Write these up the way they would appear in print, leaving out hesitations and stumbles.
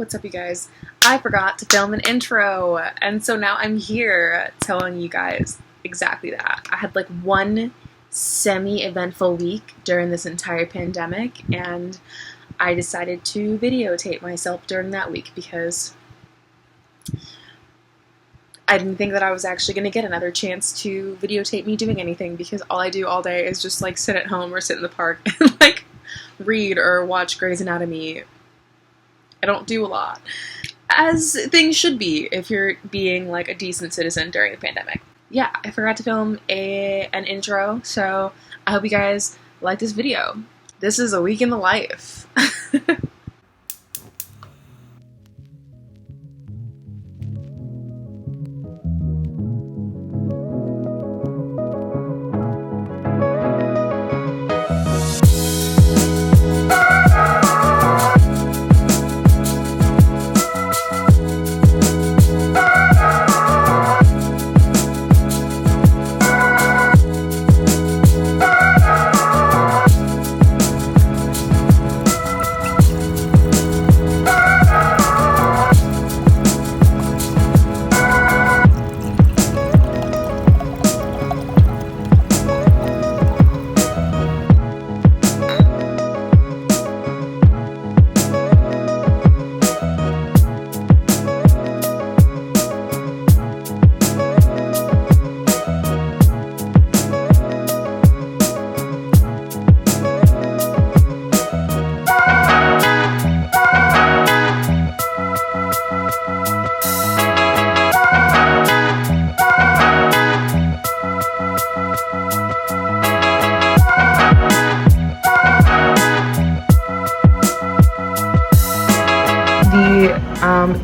What's up, you guys? I forgot to film an intro, and so now I'm here telling you guys exactly that. I had like one semi-eventful week during this entire pandemic, and I decided to videotape myself during that week because I didn't think that I was actually going to get another chance to videotape me doing anything, because all I do all day is just like sit at home or sit in the park and like read or watch Grey's Anatomy. I don't do a lot, as things should be if you're being like a decent citizen during the pandemic. Yeah, I forgot to film an intro, so I hope you guys like this video. This is a week in the life.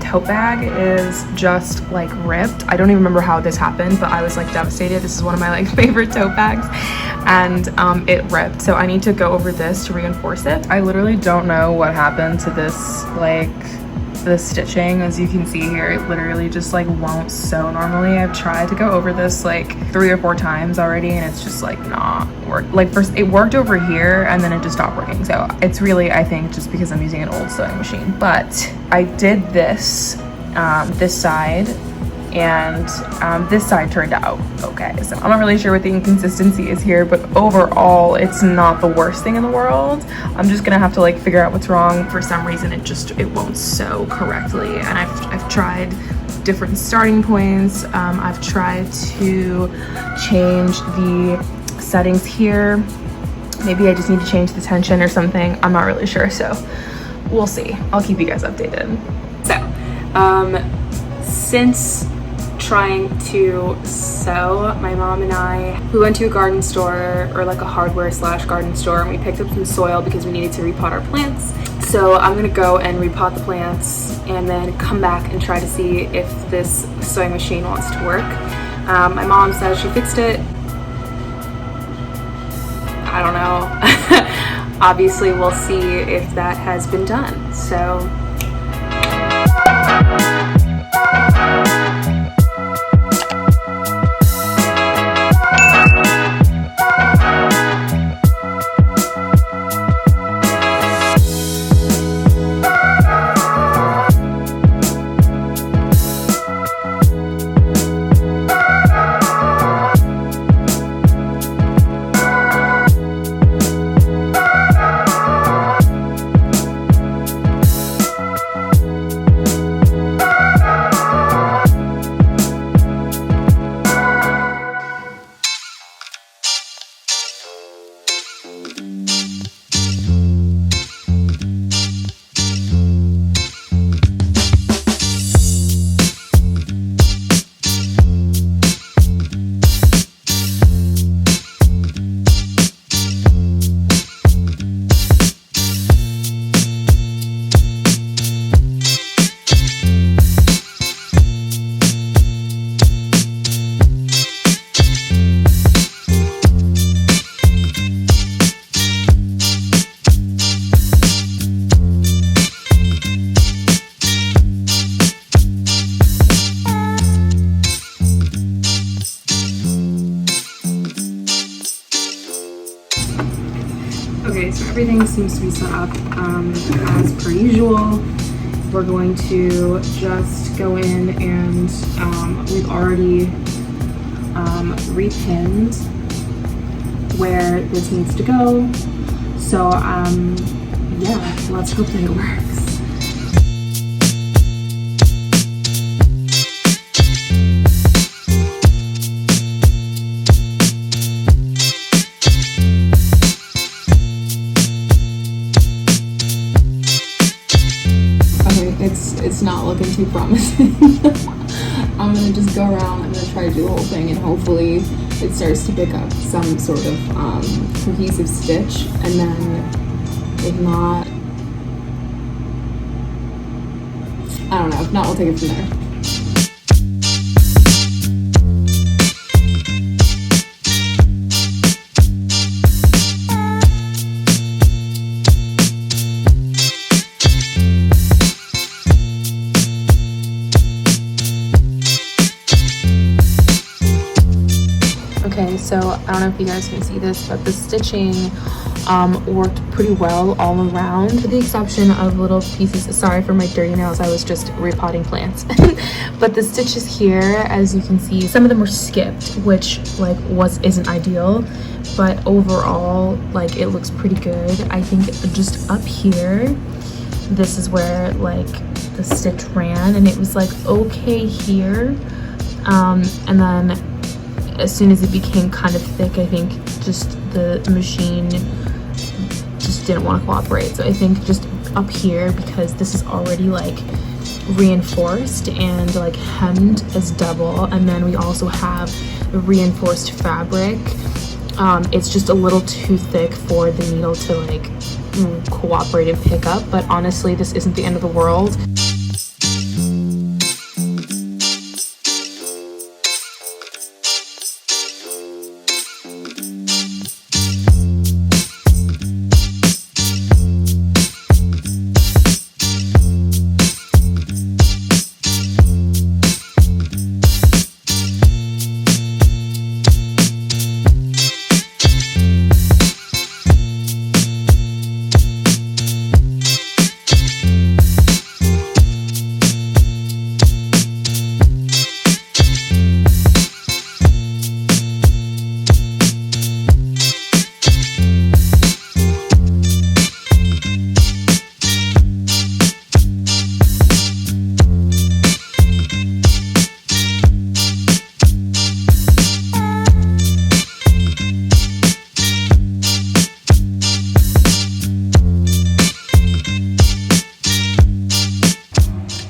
Tote bag is just like ripped. I don't even remember how this happened, but I was like devastated. This is one of my like favorite tote bags, and it ripped, so I need to go over this to reinforce it. I literally don't know what happened to this, like the stitching. As you can see here, it literally just like won't sew normally. I've tried to go over this like 3 or 4 times already, and it's just like not work. Like first it worked over here and then it just stopped working, so it's really, I think, just because I'm using an old sewing machine. But I did this this side, and this side turned out okay. So I'm not really sure what the inconsistency is here, but overall it's not the worst thing in the world. I'm just gonna have to like figure out what's wrong. For some reason it won't sew correctly, and I've tried different starting points. I've tried to change the settings here. Maybe I just need to change the tension or something. I'm not really sure, so we'll see. I'll keep you guys updated. So since trying to sew, my mom and we went to a garden store, or like a hardware / garden store, and we picked up some soil because we needed to repot our plants. So I'm gonna go and repot the plants and then come back and try to see if this sewing machine wants to work. My mom says she fixed it. I don't know. Obviously we'll see if that has been done. So Okay, so everything seems to be set up as per usual. we're going to just go in and we've already repinned where this needs to go. So yeah, let's hope that it works. It's not looking too promising. I'm gonna just go around, I'm gonna try to do the whole thing, and hopefully it starts to pick up some sort of cohesive stitch, and then if not, I don't know, if not, we'll take it from there. Okay, so I don't know if you guys can see this, but the stitching worked pretty well all around, with the exception of little pieces. Sorry for my dirty nails, I was just repotting plants. But the stitches here, as you can see, some of them were skipped, which like isn't ideal, but overall like it looks pretty good. I think just up here, this is where like the stitch ran, and it was like okay here, and then as soon as it became kind of thick, I think just the machine just didn't want to cooperate. So I think just up here, because this is already like reinforced and like hemmed as double, and then we also have reinforced fabric, it's just a little too thick for the needle to like cooperate and pick up. But honestly, this isn't the end of the world.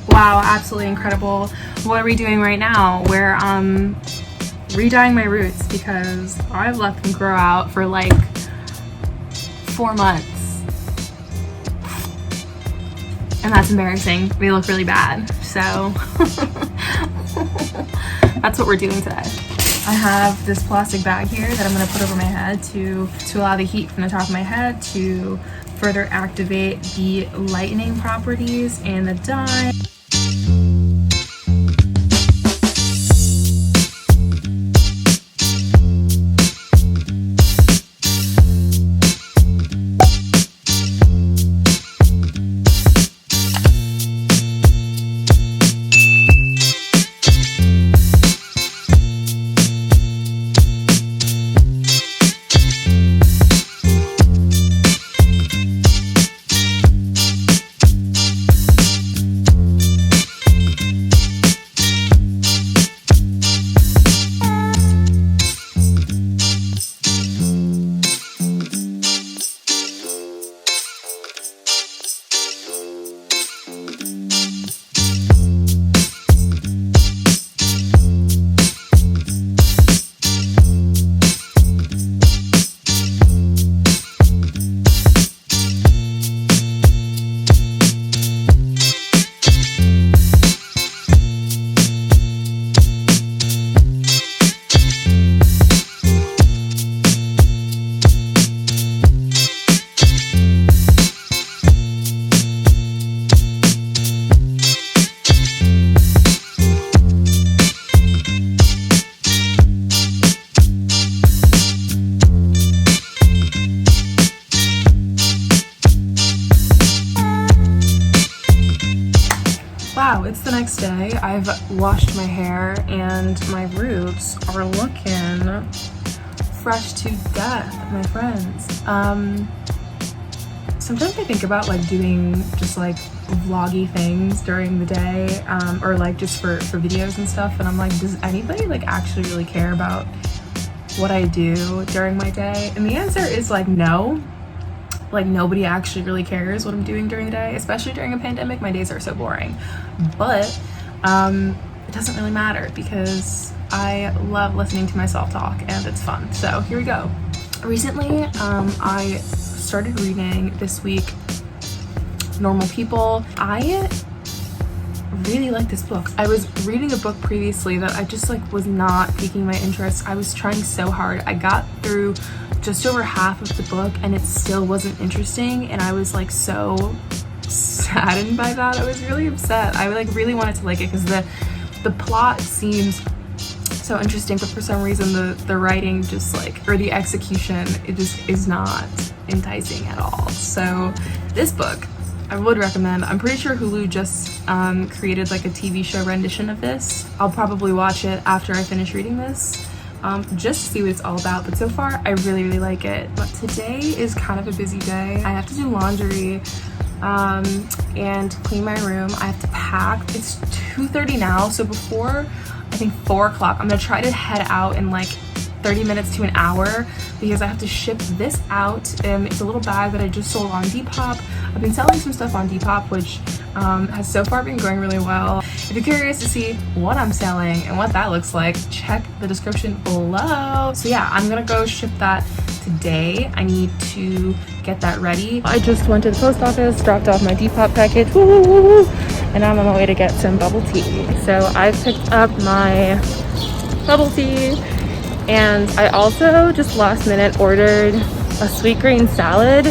Wow, absolutely incredible. What are we doing right now? We're redying my roots because I've let them grow out for like 4 months. And that's embarrassing. They look really bad. So that's what we're doing today. I have this plastic bag here that I'm gonna put over my head to allow the heat from the top of my head to further activate the lightening properties and the dye. the next day. I've washed my hair and my roots are looking fresh to death, my friends. Sometimes I think about like doing just like vloggy things during the day, or like just for videos and stuff, and I'm like, does anybody like actually really care about what I do during my day? And the answer is like no. Like nobody actually really cares what I'm doing during the day, especially during a pandemic. My days are so boring, but it doesn't really matter because I love listening to myself talk and it's fun. So here we go. Recently, I started reading this week Normal People. I really like this book. I was reading a book previously that I just like was not piquing my interest. I was trying so hard. I got through just over half of the book and it still wasn't interesting, and I was like so saddened by that. I was really upset. I like really wanted to like it because the plot seems so interesting, but for some reason the writing just like, or the execution, it just is not enticing at all. So this book I would recommend. I'm pretty sure Hulu just created like a TV show rendition of this. I'll probably watch it after I finish reading this, just to see what it's all about. But so far I really like it. But today is kind of a busy day. I have to do laundry and clean my room. I have to pack. It's 2:30 now, so before I think 4 o'clock I'm gonna try to head out in like 30 minutes to an hour because I have to ship this out. It's a little bag that I just sold on Depop. I've been selling some stuff on Depop, which has so far been going really well. If you're curious to see what I'm selling and what that looks like, check the description below. So yeah, I'm gonna go ship that today. I need to get that ready. I just went to the post office, dropped off my Depop package, and I'm on my way to get some bubble tea. So I picked up my bubble tea, and I also just last minute ordered a sweet green salad.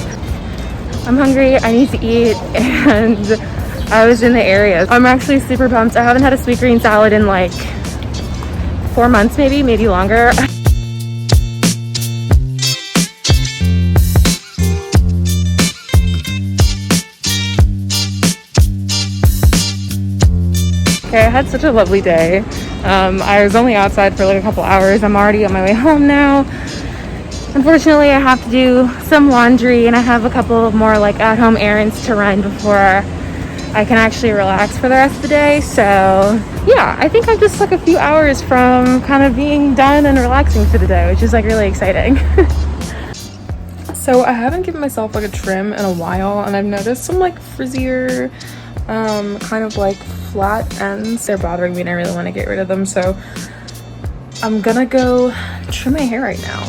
I'm hungry, I need to eat, and I was in the area. I'm actually super pumped. I haven't had a sweet green salad in like 4 months, maybe longer. Okay, I had such a lovely day. I was only outside for like a couple hours. I'm already on my way home now. Unfortunately, I have to do some laundry and I have a couple of more like at-home errands to run before I can actually relax for the rest of the day. So yeah, I think I'm just like a few hours from kind of being done and relaxing for the day, which is like really exciting. So I haven't given myself like a trim in a while, and I've noticed some like frizzier, kind of like flat ends. They're bothering me and I really want to get rid of them. So I'm gonna go trim my hair right now.